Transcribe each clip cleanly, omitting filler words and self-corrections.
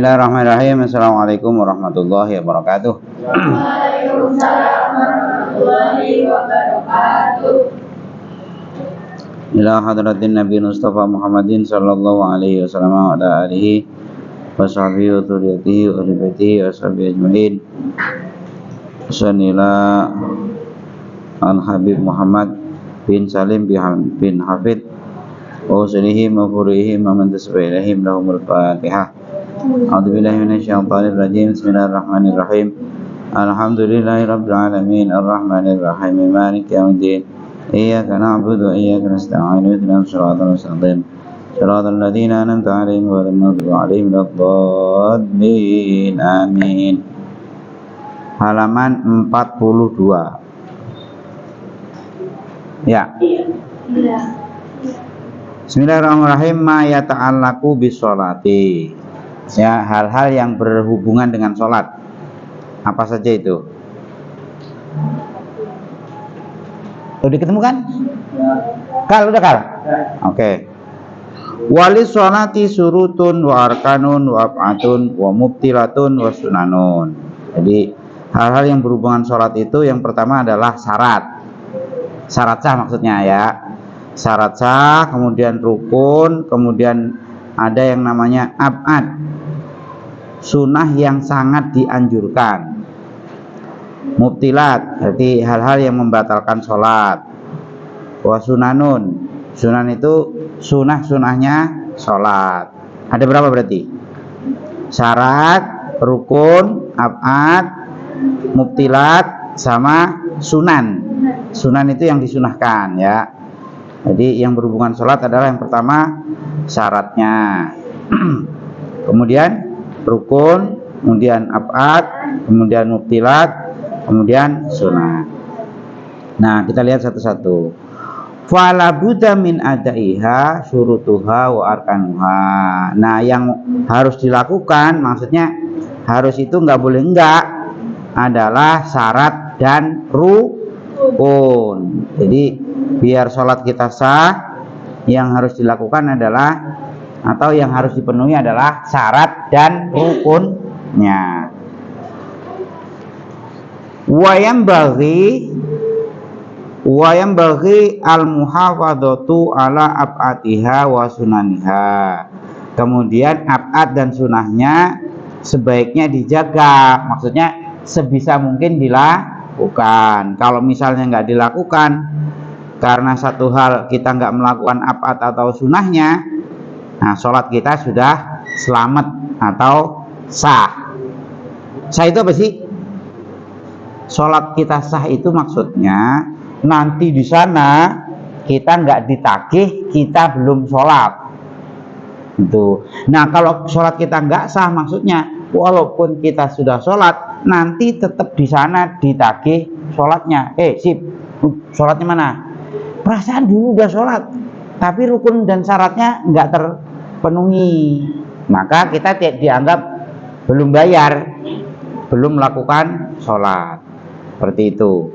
Bismillahirrahmanirrahim. Assalamualaikum warahmatullahi wabarakatuh. Waalaikumsalam warahmatullahi wabarakatuh. Ila hadratin Nabi Mustafa Muhammadin sallallahu alaihi wasallam wa ala alihi wa sahbihi wa dzurriyyatihi wa ahli baitihi wa sahbihi ajmain. Sanila Al-Habib Muhammad bin Salim bin Hafid wa usulihim wa furihim wa man tasbih ilaihim lahumul Fatihah. A'udzubillahi minasyaitonir rajim. Bismillahirrahmanirrahim. Alhamdulillahi rabbil alamin arrahmanir rahim maliki yaumiddin. Iyyaka na'budu wa iyyaka nasta'in ihdinas siratal mustaqim siratal ladzina an'amta 'alaihim ghairil maghdubi 'alaihim waladdallin. Amin. Halaman 42. Ya. Bismillahirrahmanirrahim. Ma yata'allaqu bisolati. Ya, hal-hal yang berhubungan dengan sholat. Apa saja itu? Udah ketemu kan? Kal, udah Kal? Oke. Wali sholati surutun wa arkanun wa ab'atun wa mubtilatun wa sunanun. Jadi hal-hal yang berhubungan sholat itu yang pertama adalah syarat. Syarat sah maksudnya ya. Syarat sah, kemudian rukun, kemudian ada yang namanya ab'ad, sunnah yang sangat dianjurkan. Mubtilat, berarti hal-hal yang membatalkan sholat. Wa sunanun, sunan itu sunnah-sunnahnya sholat. Ada berapa berarti? Syarat, rukun, ab'ad, mubtilat, sama sunan. Sunan itu yang disunahkan ya. Jadi yang berhubungan sholat adalah yang pertama syaratnya, kemudian rukun, kemudian ab'ad, kemudian mubtilat, kemudian sunnah. Nah, kita lihat satu-satu. Fala budda min adaiha syurutuha wa arkanuha. Nah, yang harus dilakukan, maksudnya harus itu nggak boleh enggak, adalah syarat dan rukun. Jadi biar sholat kita sah, yang harus dilakukan adalah, atau yang harus dipenuhi adalah syarat dan rukunnya. Wayam bagi al-muhafadzatu ala ab'atiha wa sunaniha. Kemudian ab'ad dan sunahnya sebaiknya dijaga, maksudnya sebisa mungkin dilakukan. Kalau misalnya nggak dilakukan karena satu hal kita nggak melakukan ab'ad atau sunahnya, nah sholat kita sudah selamat atau sah. Sah itu apa sih? Sholat kita sah itu maksudnya nanti di sana kita nggak ditagih kita belum sholat. Itu. Nah kalau sholat kita nggak sah, maksudnya walaupun kita sudah sholat, nanti tetap di sana ditagih sholatnya. Sip, sholatnya mana? Perasaan dulu udah sholat, tapi rukun dan syaratnya nggak terpenuhi, maka kita dianggap belum bayar, belum melakukan sholat. Seperti itu.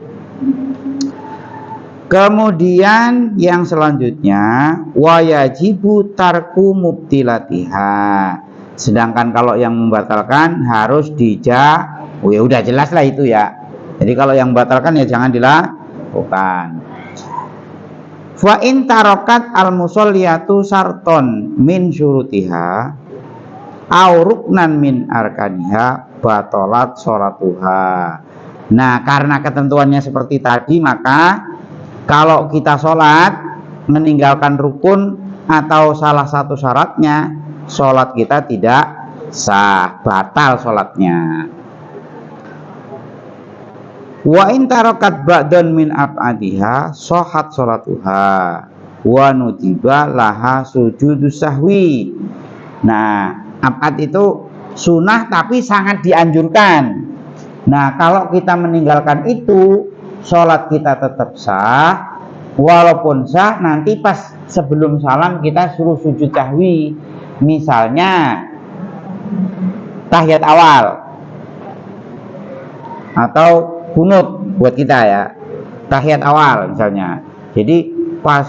Kemudian yang selanjutnya wayajibu tarku mubtilatiha. Sedangkan kalau yang membatalkan harus dijauh. Ya udah jelas lah itu ya. Jadi kalau yang membatalkan ya jangan dilakukan. Fa in tarokat al musalliyatu sarton min syurutiha au ruknan min arkaniha batalat sholatuha. Nah, karena ketentuannya seperti tadi, maka kalau kita sholat meninggalkan rukun atau salah satu syaratnya, sholat kita tidak sah, batal sholatnya. Wa in tarakat ba'dan min ab'adiha shohat sholatuha wa nutiba laha sujudus sahwi. Nah, ab'ad itu sunnah tapi sangat dianjurkan. Nah, kalau kita meninggalkan itu, sholat kita tetap sah. Walaupun sah, nanti pas sebelum salam kita suruh sujud sahwi. Misalnya tahiyat awal atau kunut buat kita ya, tahiyat awal misalnya. Jadi pas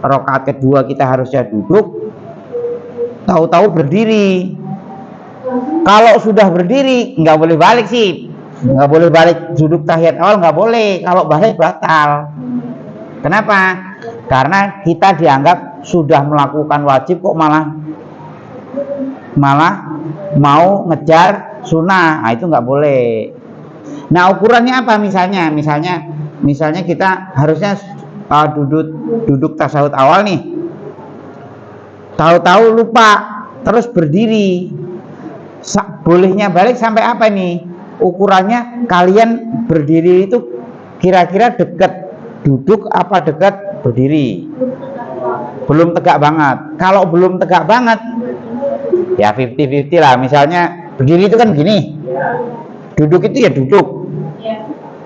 rakaat kedua kita harusnya duduk, tahu-tahu berdiri. Kalau sudah berdiri nggak boleh balik sih, nggak boleh balik duduk tahiyat awal, nggak boleh. Kalau balik batal. Kenapa? Karena kita dianggap sudah melakukan wajib kok malah mau ngejar sunnah. Nah, itu nggak boleh. Nah, ukurannya apa? Misalnya kita harusnya duduk tasawuf awal nih, tahu-tahu lupa terus berdiri. Bolehnya balik sampai apa nih? Ukurannya kalian berdiri itu kira-kira dekat duduk apa dekat berdiri? Belum tegak banget. Kalau belum tegak banget ya 50-50 lah. Misalnya berdiri itu kan gini, duduk itu ya duduk.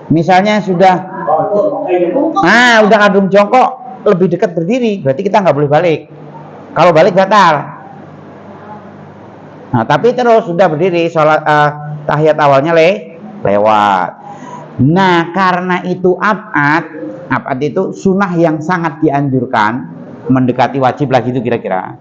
Misalnya udah kadung jongkok lebih dekat berdiri, berarti kita nggak boleh balik. Kalau balik batal. Nah, tapi terus sudah berdiri, sholat tahiyat awalnya lewat. Nah, karena itu abad itu sunnah yang sangat dianjurkan, mendekati wajib lagi itu kira-kira.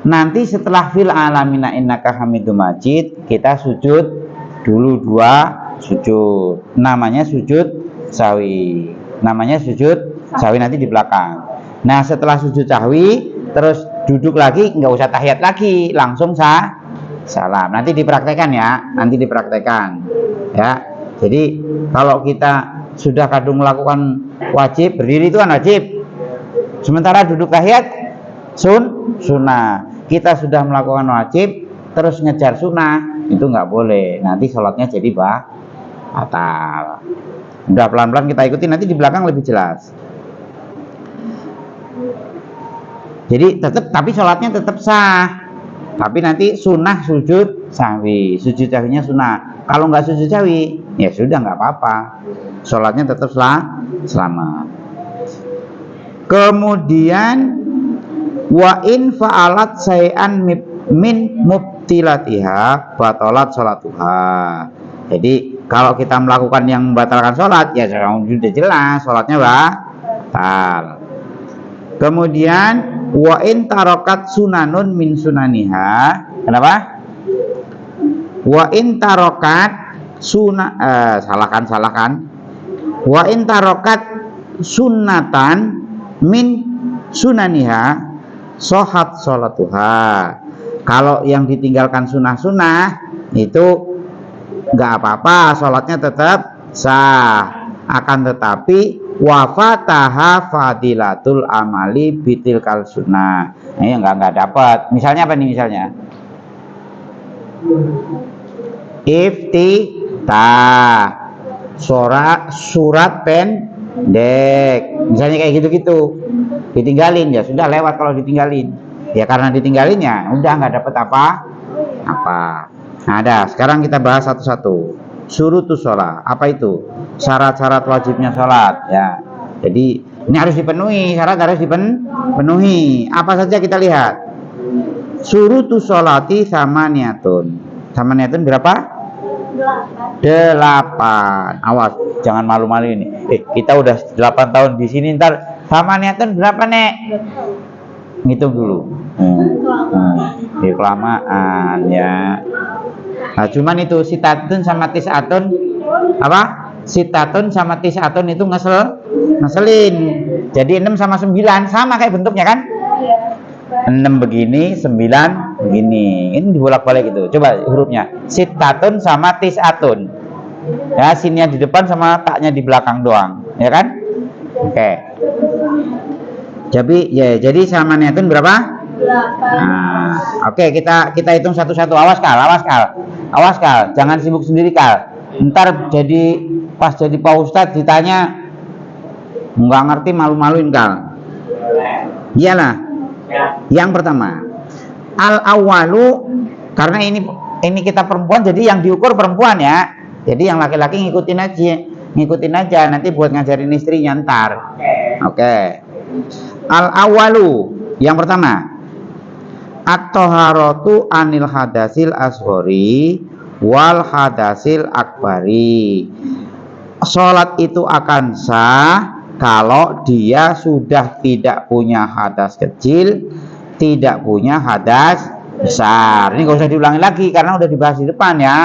Nanti setelah fil alamina innaka hamidum majid, kita sujud dulu 2 sujud. Namanya sujud sahwi. Nanti di belakang. Nah, setelah sujud sahwi terus duduk lagi, nggak usah tahiyat lagi, langsung salam. Nanti dipraktekkan ya, ya. Jadi kalau kita sudah kadung melakukan wajib, berdiri itu kan wajib. Sementara duduk tahiyat sunnah. Kita sudah melakukan wajib, terus ngejar sunnah, itu nggak boleh. Nanti sholatnya jadi batal. Udah pelan-pelan kita ikuti, nanti di belakang lebih jelas. Jadi tapi sholatnya tetap sah. Tapi nanti sunnah sujud sahwi. Sujud sahwinya sunnah. Kalau nggak sujud sahwi, ya sudah nggak apa-apa. Sholatnya tetap selamat. Kemudian wa in fa'alat say'an min mubtilatiha batalat sholatuha. Jadi kalau kita melakukan yang membatalkan sholat, ya sudah jelas sholatnya batal. Kemudian wa in tarokat sunanun min sunaniha. Kenapa? Wa in tarokat salahkan. Wa in tarokat sunnatan min sunaniha sohat sholatuha. Kalau yang ditinggalkan sunnah itu nggak apa-apa, sholatnya tetap sah. Akan tetapi wafataha fadilatul amali bitil kal sunnah. Ini nggak dapat. Misalnya apa nih misalnya? Iftitah surat pendek. Misalnya kayak gitu-gitu. Ditinggalin ya sudah lewat kalau ditinggalin. Ya karena ditinggalin ya udah nggak dapat apa. Nah, ada. Sekarang kita bahas satu-satu. Syurutus sholat, apa itu? Syarat-syarat wajibnya sholat ya. Jadi ini harus dipenuhi, syarat harus dipenuhi. Apa saja kita lihat? Syurutus sholati samaniatun berapa? 8. Awas, jangan malu-malu ini. Kita udah 8 tahun di sini, ntar samaniatun berapa nek? Ngitung dulu. Kelamaan ya. Nah, cuman itu sitatun sama tisatun apa? Sitatun sama tisatun itu ngeselin. Jadi 6 sama 9 sama kayak bentuknya kan? 6 begini, 9 begini. Ini dibolak-balik itu. Coba hurufnya. Sitatun sama tisatun. Ya, sinnya di depan sama taknya di belakang doang, ya kan? Oke. Jadi samaniatun berapa? 8. Nah, oke, kita hitung satu-satu. Awas Kal, jangan sibuk sendiri Kal. Ntar pas jadi Pak Ustadz ditanya nggak ngerti, malu-maluin Kal. Iyalah. Yang pertama, al awalu, karena ini kita perempuan, jadi yang diukur perempuan ya. Jadi yang laki-laki ngikutin aja nanti buat ngajarin istrinya ntar. Oke. Al awalu, yang pertama, at-thaharatu anil hadasil asghari wal hadasil akbari. Sholat itu akan sah kalau dia sudah tidak punya hadas kecil, tidak punya hadas besar. Ini nggak usah diulangi lagi karena udah dibahas di depan ya.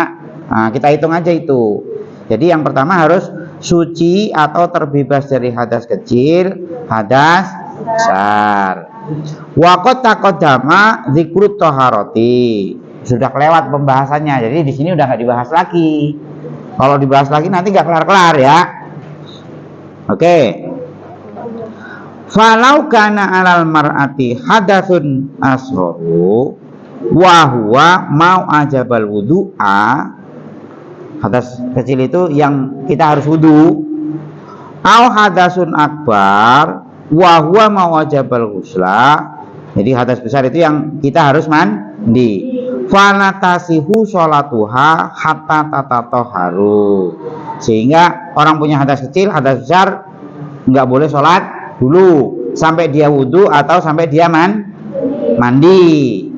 Nah, kita hitung aja itu. Jadi yang pertama harus suci atau terbebas dari hadas kecil, hadas besar. Waqat taqaddama dzikrut thaharati. Sudah kelewat pembahasannya. Jadi di sini udah nggak dibahas lagi. Kalau dibahas lagi nanti nggak kelar-kelar ya. Oke. Falau kana alal mar'ati hadatsun asgharu wa huwa mau ajabal wudu'a. Hadas kecil itu yang kita harus wudu. Au hadasun akbar wa huwa mau ajabal ghusla. Jadi hadas besar itu yang kita harus mandi. Fanatasihu sholatuha hatta tatatoharu. Sehingga orang punya hadas kecil, hadas besar nggak boleh sholat dulu sampai dia wudhu atau sampai dia mandi.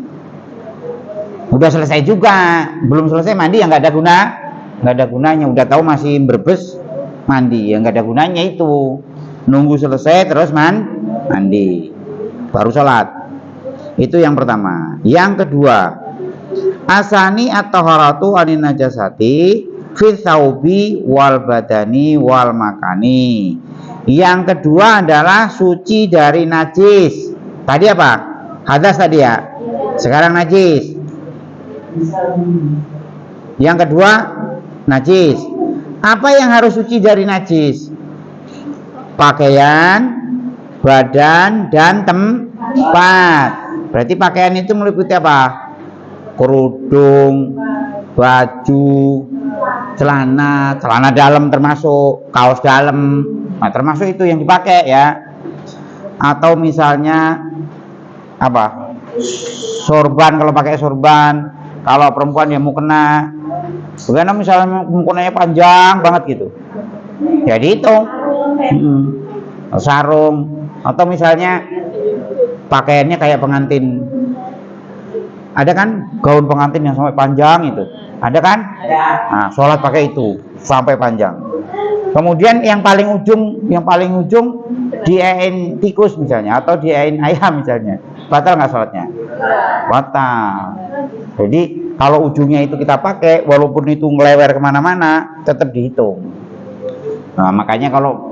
Udah selesai juga, belum selesai mandi ya nggak ada gunanya. Udah tahu masih berbes mandi ya nggak ada gunanya itu. Nunggu selesai terus mandi baru sholat. Itu yang pertama. Yang kedua, asani at-taharatu anin najasati fi thawbi wal badani wal makani. Yang kedua adalah suci dari najis. Tadi apa? Hadas tadi ya. Sekarang najis. Yang kedua najis. Apa yang harus suci dari najis? Pakaian, badan, dan tempat. Berarti pakaian itu meliputi apa? Kerudung, baju, celana dalam termasuk, kaos dalam. Nah, termasuk itu yang dipakai ya. Atau misalnya apa? Sorban, kalau pakai sorban. Kalau perempuan ya mukena. Bagaimana misalnya mukenanya panjang banget gitu. Jadi itu sarung. Atau misalnya pakaiannya kayak pengantin. Ada kan gaun pengantin yang sampai panjang itu? Ada kan? Nah, sholat pakai itu sampai panjang. Kemudian yang paling ujung diein tikus misalnya atau diein ayam misalnya. Batal nggak sholatnya? Batal. Jadi kalau ujungnya itu kita pakai, walaupun itu ngelewer kemana-mana, tetap dihitung. Nah, makanya kalau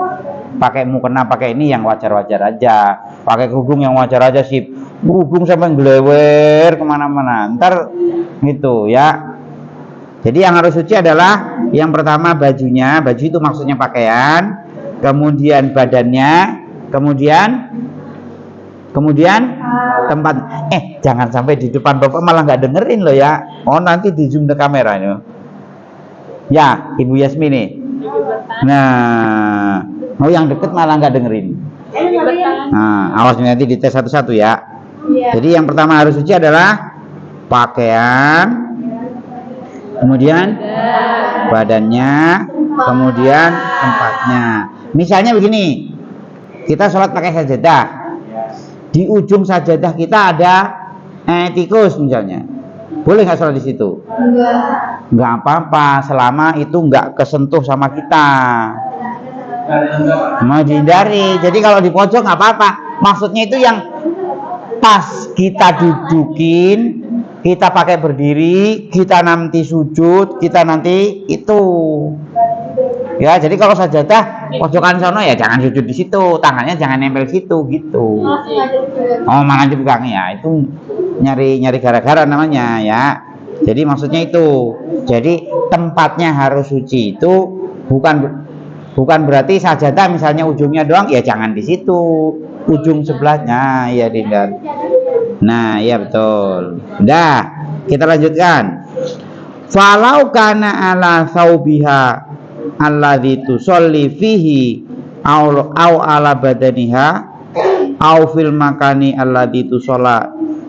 pakai mukena pakai ini yang wajar-wajar aja. Pakai kerudung yang wajar aja sih. Kerudung sampai ngelewer kemana-mana. Ntar gitu ya. Jadi yang harus suci adalah yang pertama bajunya. Baju itu maksudnya pakaian. Kemudian badannya. Kemudian tempat. Jangan sampai di depan bapak malah nggak dengerin loh ya. Oh, nanti di zoom ke kamera ya, Ibu Yasmin nih. Nah, yang deket malah nggak dengerin. Nah, awas nanti dites satu-satu ya. Jadi yang pertama harus suci adalah pakaian, kemudian badannya, kemudian tempatnya. Misalnya begini, kita sholat pakai sajadah. Di ujung sajadah kita ada tikus misalnya. Boleh nggak sholat di situ? Nggak apa-apa, selama itu nggak kesentuh sama kita. Mau dihindari. Jadi kalau di pojok nggak apa-apa. Maksudnya itu yang pas kita dudukin, kita pakai berdiri, kita nanti sujud, kita nanti itu. Ya, jadi kalau sajadah pojokan sono ya jangan sujud di situ, tangannya jangan nempel situ gitu. Oh, malah dipegang ya. Itu nyari gara-gara namanya ya. Jadi maksudnya itu. Jadi tempatnya harus suci itu bukan berarti sajadah misalnya ujungnya doang ya jangan di situ. Ujung sebelahnya ya tidak. Nah, ya betul. Udah, kita lanjutkan. Falau kana ala thawbiha alladzi tusolli fihi au ala badaniha au fil makani alladzi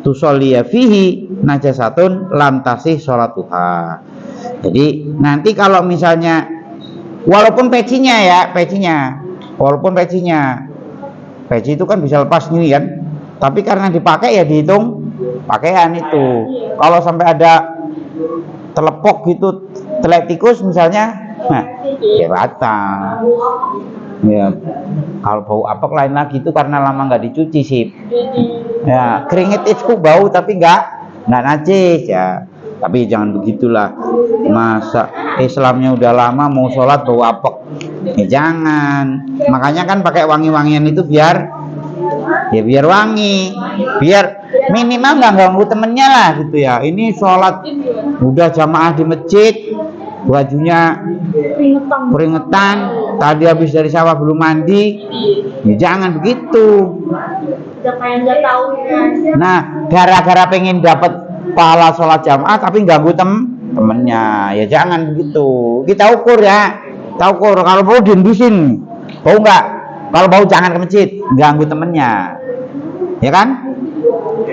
tusolliya fihi najasatun lam tasih sholatuha. Jadi nanti kalau misalnya walaupun pecinya peci itu kan bisa lepas sendiri kan, tapi karena dipakai ya dihitung pakaian itu. Kalau sampai ada telepok gitu, telek tikus misalnya, nah ya batal. Ya, kalau bau apek lain lagi itu karena lama nggak dicuci sih. Ya, keringet itu bau tapi nggak nggak najis ya. Tapi jangan begitulah, masa Islamnya udah lama mau sholat bau apek, jangan. Makanya kan pakai wangi-wangian itu biar wangi, biar minimal nggak ganggu temennya lah gitu ya. Ini sholat udah jamaah di masjid, bajunya keringetan, tadi habis dari sawah belum mandi, ya jangan begitu. Nah, gara-gara pengen dapat pahala sholat jamaah tapi ganggu temennya, ya jangan begitu. Kita ukur ya, kalau bau diembusin, bau nggak? Kalau bau jangan ke masjid, ganggu temennya, ya kan?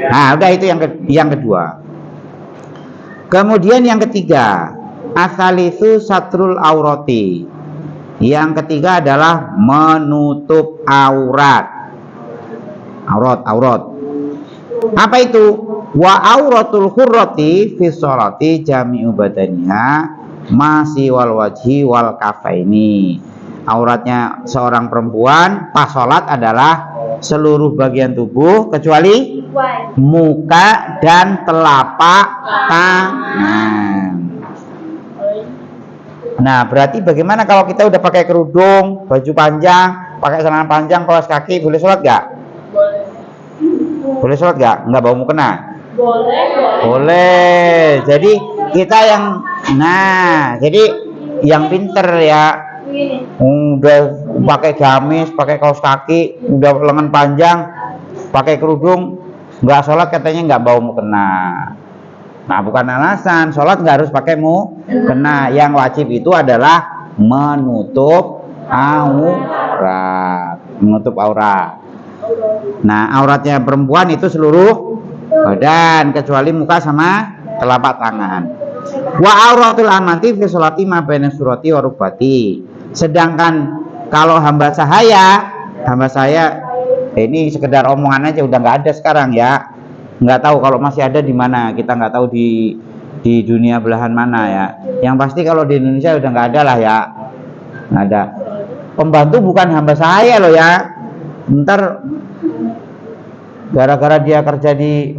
Nah, udah itu yang kedua. Kemudian yang ketiga, asalisu satrul aurati. Yang ketiga adalah menutup aurat. Apa itu? Wa auratul hurrati fi sholati jami'u badaniha masih wal wajhi wal kafaini. Auratnya seorang perempuan pas sholat adalah seluruh bagian tubuh kecuali muka dan telapak tangan. Nah, berarti bagaimana kalau kita udah pakai kerudung, baju panjang, pakai celana panjang, kaos kaki, boleh sholat gak? Boleh sholat gak? Nggak bau mukena? Boleh. Jadi kita jadi yang pinter ya, udah pakai gamis, pakai kaos kaki, udah lengan panjang, pakai kerudung, nggak sholat katanya nggak bau mukena. Nah, bukan alasan, sholat nggak harus pakai mukena. Yang wajib itu adalah menutup aurat. Nah, auratnya perempuan itu seluruh badan kecuali muka sama telapak tangan. Wa auratul amati fi sholati ma baina surati wa rukbati. Sedangkan kalau hamba saya ini sekedar omongan aja, udah nggak ada sekarang ya. Nggak tahu kalau masih ada di mana, kita nggak tahu di dunia belahan mana ya. Yang pasti kalau di Indonesia udah nggak ada lah ya, nggak ada. Pembantu bukan hamba saya loh ya. Ntar gara-gara dia kerja di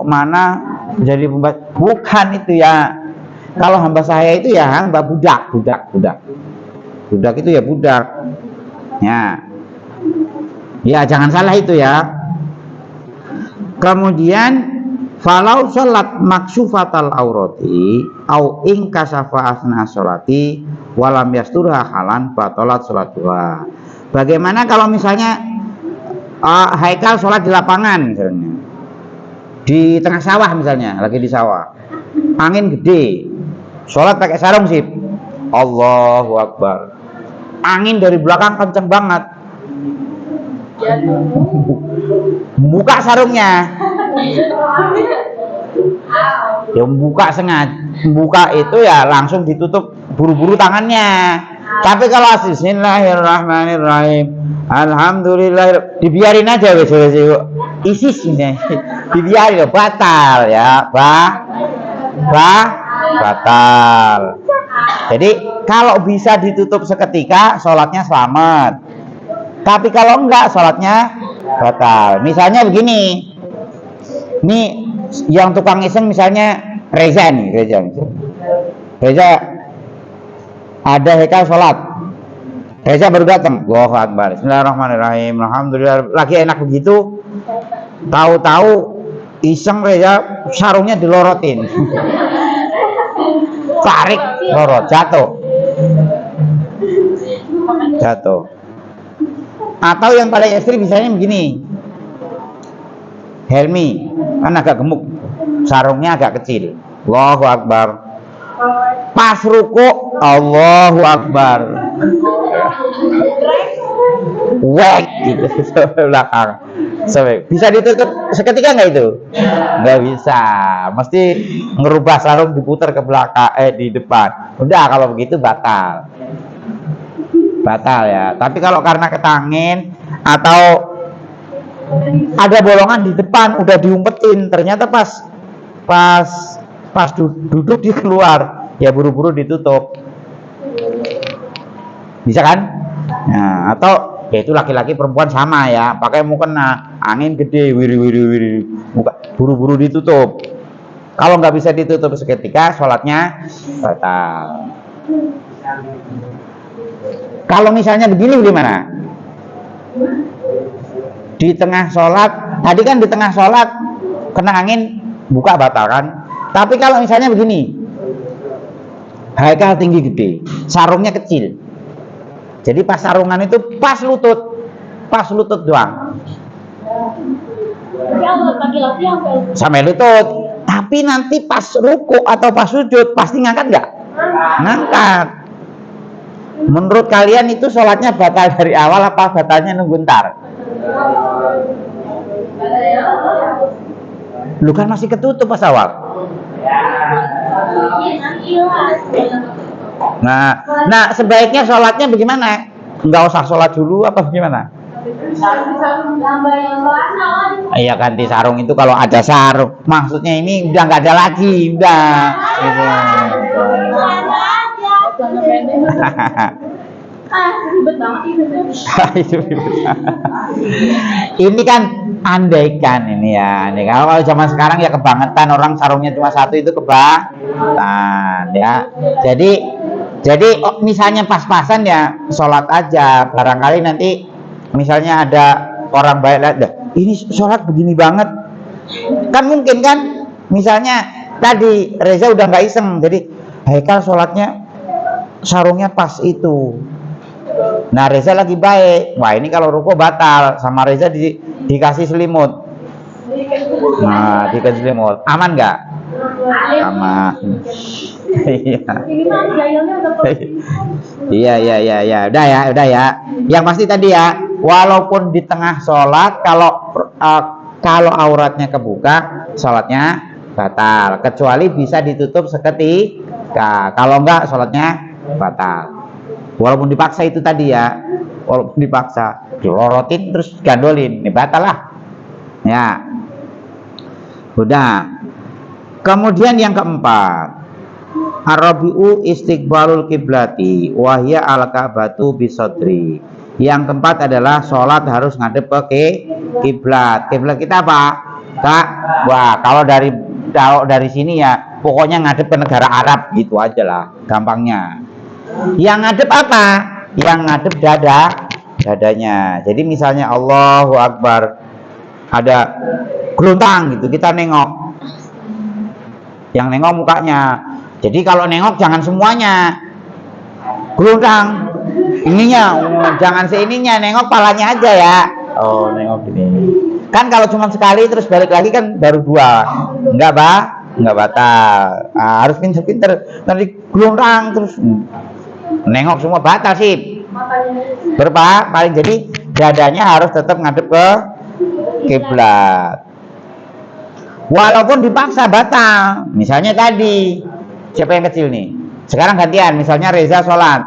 mana jadi pembantu, bukan itu ya. Kalau hamba saya itu ya hamba budak itu ya budak ya jangan salah itu ya. Kemudian falau sholat maksufatal aurati au ing kasafa asna sholati walam yasturha halan batalat sholatuha. Bagaimana kalau misalnya Haikal sholat di lapangan misalnya, di tengah sawah misalnya, lagi di sawah, angin gede, sholat pakai sarung sip, Allahu Akbar, angin dari belakang kenceng banget, buka sarungnya, ya buka itu ya langsung ditutup buru-buru tangannya. Tapi kalau bismillahirrahmanirrahim, alhamdulillah, dibiarin aja wes ISIS ini, dibiarin batal ya, batal. Jadi kalau bisa ditutup seketika, sholatnya selamat. Tapi kalau enggak, sholatnya batal. Misalnya begini, nih yang tukang iseng misalnya Reza ada Haikal sholat, Reza baru datang, Allahu Akbar, bismillahirrahmanirrahim, alhamdulillah, lagi enak begitu, tahu-tahu iseng Reza sarungnya dilorotin, tarik, lorot, jatuh. Atau yang paling ekstrim misalnya begini, Helmi kan agak gemuk, sarungnya agak kecil, Allahu Akbar, pas ruku, Allahu Akbar, wek gitu belakang. Bisa ditutup seketika nggak itu? Nggak bisa, mesti ngerubah sarung diputar ke belakang, di depan. Udah kalau begitu batal ya. Tapi kalau karena ketangin atau ada bolongan di depan udah diumpetin, ternyata pas duduk dia keluar, ya buru-buru ditutup, bisa kan? Nah, atau ya itu laki-laki perempuan sama ya, pakai mukena, angin gede, wiri, buru-buru ditutup. Kalau nggak bisa ditutup seketika, sholatnya batal. Kalau misalnya begini gimana? Di tengah sholat, tadi kan di tengah sholat kena angin, buka batal kan? Tapi kalau misalnya begini, Haikal tinggi gede, sarungnya kecil, jadi pas sarungan itu pas lutut doang, sampai lutut. Tapi nanti pas ruku atau pas sujud pasti ngangkat nggak? Ngangkat. Menurut kalian itu sholatnya batal dari awal apa batalnya nunggu ntar? Lu kan masih ketutup pas awal. Nah sebaiknya sholatnya bagaimana? Nggak usah sholat dulu apa bagaimana? Iya, ganti sarung itu kalau ada sarung. Maksudnya ini udah nggak ada lagi, udah. Gitu. Ini kan andaikan ini ya. Kalau zaman sekarang ya kebangetan, orang sarungnya cuma satu itu kebangetan ya. Jadi misalnya pas-pasan ya sholat aja. Barangkali nanti misalnya ada orang baik lihat, ini sholat begini banget. Kan mungkin kan, misalnya tadi Reza udah nggak iseng, jadi Haikal sholatnya sarungnya pas itu. Nah Reza lagi baik, wah ini kalau ruko batal, sama Reza dikasih selimut. Nah dikasih selimut, aman nggak? Aman. Iya, udah ya. Yang pasti tadi ya, walaupun di tengah sholat, kalau auratnya kebuka, sholatnya batal, kecuali bisa ditutup seketika. Kalau enggak, sholatnya batal. Walaupun dipaksa itu tadi ya, walaupun dipaksa, dilorotin terus gandolin, ini batal lah. Ya, udah. Kemudian yang keempat, Arabiu istiqbalul kiblati wahya al-ka'batu bisodri. Yang keempat adalah sholat harus ngadep ke kiblat. Kiblat kita apa? Kak, wah kalau dari sini ya pokoknya ngadep ke negara Arab gitu aja lah, gampangnya. Yang ngadep apa? Yang ngadep dadanya. Jadi misalnya Allahu Akbar, ada gelontang gitu, kita nengok. Yang nengok mukanya. Jadi kalau nengok jangan semuanya, gelontang ininya, jangan seininya, nengok palanya aja ya. Oh nengok gini. Kan kalau cuma sekali terus balik lagi kan baru dua, enggak batal. Nah, harus pinter-pinter. Nanti gelontang terus nengok semua batal sih. Paling jadi dadanya harus tetap ngadep ke kiblat. Walaupun dipaksa batal. Misalnya tadi, siapa yang kecil nih? Sekarang gantian, misalnya Reza sholat,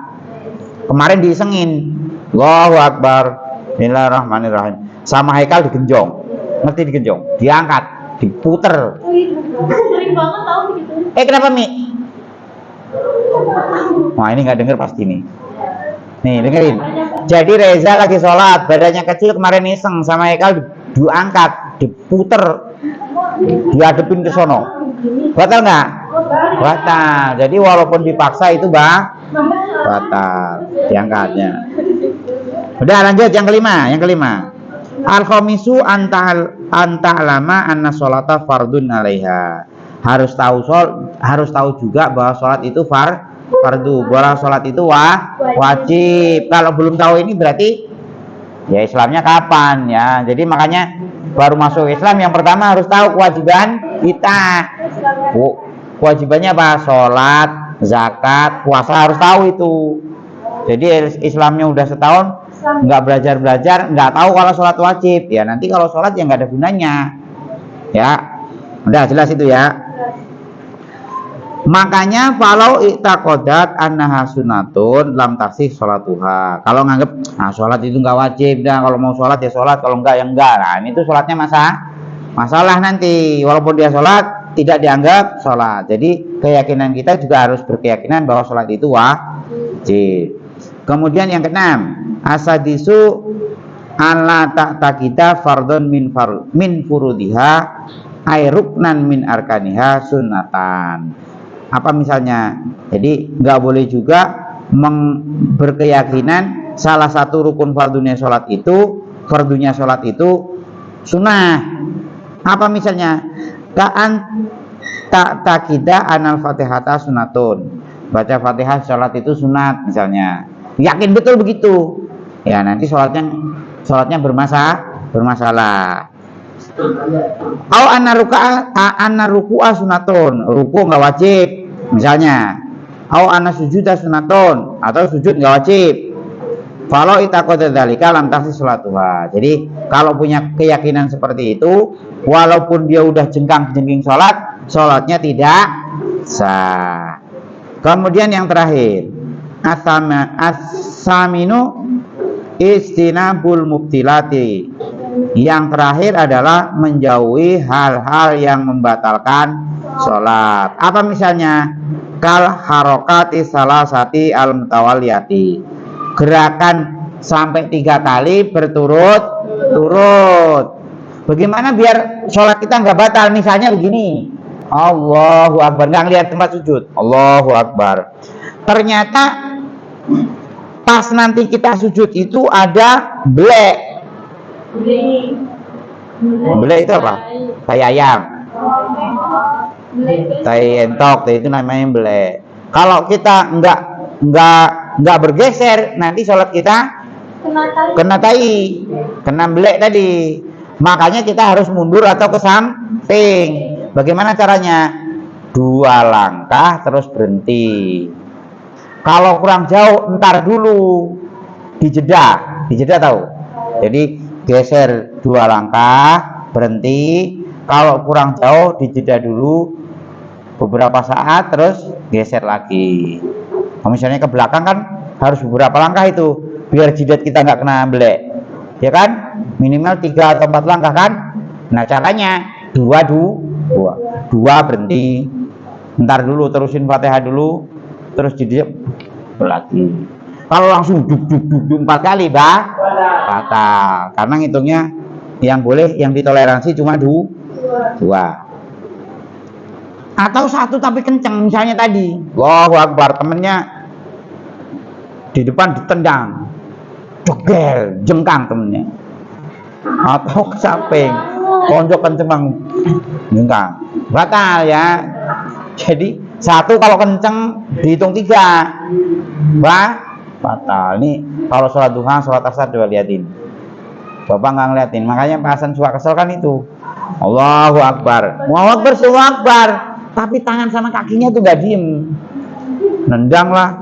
kemarin diisengin, Allahu Akbar, Bismillahirrahmanirrahim, sama Haikal digenjong. Ngerti digenjong? Diangkat, diputer. Sering banget tau begitu. Kenapa Mi? Wah ini nggak denger pasti nih. Nih dengerin. Jadi Reza lagi sholat, badannya kecil, kemarin iseng sama Haikal diangkat, diputer, dihadepin ke sono. Batal nggak? Batal. Jadi walaupun dipaksa itu batal diangkatnya. Udah lanjut yang kelima. Al-khamisu anta'lama anna sholata fardun 'alaiha. Harus tahu juga bahwa sholat itu fardu. Bahwa sholat itu wajib. Kalau belum tahu ini berarti ya Islamnya kapan ya. Jadi makanya baru masuk Islam yang pertama harus tahu kewajiban kita. Kewajibannya apa? Sholat, zakat, puasa, harus tahu itu. Jadi Islamnya udah setahun nggak belajar, nggak tahu kalau sholat wajib ya, nanti kalau sholat ya nggak ada gunanya ya. Udah jelas itu ya. Makanya kalau i'taqadat annaha sunnatun lam taksih sholatuha. Kalau nganggep sholat itu nggak wajib, dah kalau mau sholat ya sholat, kalau enggak ya enggak. Nah ini tuh sholatnya masalah nanti. Walaupun dia sholat tidak dianggap sholat. Jadi keyakinan kita juga harus berkeyakinan bahwa sholat itu wajib. Kemudian yang keenam, asadisu ala ta'taqida fardun min furudiha ay ruknan min arkaniha sunnatan. Apa misalnya? Jadi nggak boleh juga berkeyakinan salah satu rukun fardunya sholat itu sunnah. Apa misalnya? Tak takida anal fatihata sunatun. Baca fatihah sholat itu sunat misalnya. Yakin betul begitu. Ya nanti sholatnya bermasalah. Au anna ruku'a sunatun, ruku nggak wajib misalnya. Au anna sujuda sunatun, atau sujud nggak wajib. Kalau itaqada dzalika lam tahsis sholatuha. Jadi kalau punya keyakinan seperti itu, walaupun dia udah jengkang-jengking sholatnya tidak sah. Kemudian yang terakhir, as-saminu istinabul mubtilati. Yang terakhir adalah menjauhi hal-hal yang membatalkan sholat. Apa misalnya? Kal harokati salasati al mutawaliyati. Gerakan sampai 3 kali berturut-turut. Bagaimana biar sholat kita nggak batal? Misalnya begini, Allahu Akbar, nggak lihat tempat sujud, Allahu Akbar. Ternyata pas nanti kita sujud itu ada belek. Belek itu apa? Tai ayam, tai entok, itu namanya belek. Kalau kita nggak bergeser, nanti sholat kita kena tai, kena belek tadi. Makanya kita harus mundur atau ke samping. Bagaimana caranya? 2 langkah terus berhenti. Kalau kurang jauh, entar dulu, dijeda tahu. Jadi geser 2 langkah, berhenti. Kalau kurang jauh, dijeda dulu beberapa saat, terus geser lagi. Nah, misalnya ke belakang kan harus beberapa langkah itu, biar jidat kita nggak kena belek, ya kan? Minimal 3 atau 4 langkah kan? Nah caranya 2 berhenti, ntar dulu terusin Fatihah dulu, terus jidat lagi. Kalau langsung duk 4 kali, batal. Karena ngitungnya yang boleh, yang ditoleransi cuma 2. Atau 1 tapi kenceng, misalnya tadi, Allahu Akbar, temennya di depan ditendang, jegel, jengkang temennya. Atau ke samping, tonjok kenceng, jengkang, batal ya. Jadi 1 kalau kenceng dihitung 3, batal. Nih kalau sholat duha, sholat asar coba liatin. Bapak nggak ngeliatin, makanya Pak Hasan suka kesel kan itu. Allahu Akbar, Allahu Akbar, tapi tangan sama kakinya tuh nggak diem, nendang lah.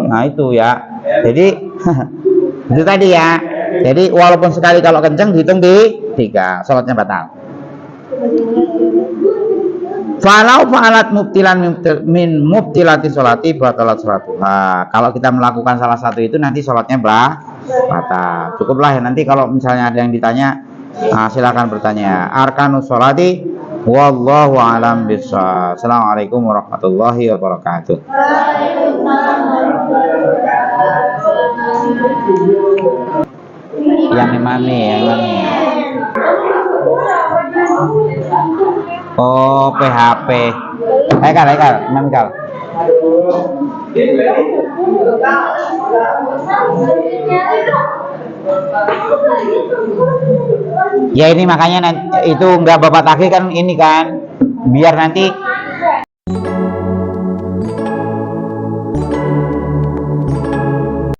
Nah itu ya. Jadi itu tadi ya. Jadi walaupun sekali kalau kenceng dihitung di 3, sholatnya batal. Falau fa'alat mubtilan min mubtilati sholati batalat sholatuha. Kalau kita melakukan salah satu itu nanti sholatnya batal. Cukuplah ya, nanti kalau misalnya ada yang ditanya, silakan bertanya. Arkanus sholati wallahu a'lam bishawab. Assalamualaikum warahmatullahi wabarakatuh. Yang imami. Oh, PHP. Haikal, Memkal. Ya ini makanya itu nggak Bapak tagih kan, ini kan biar nanti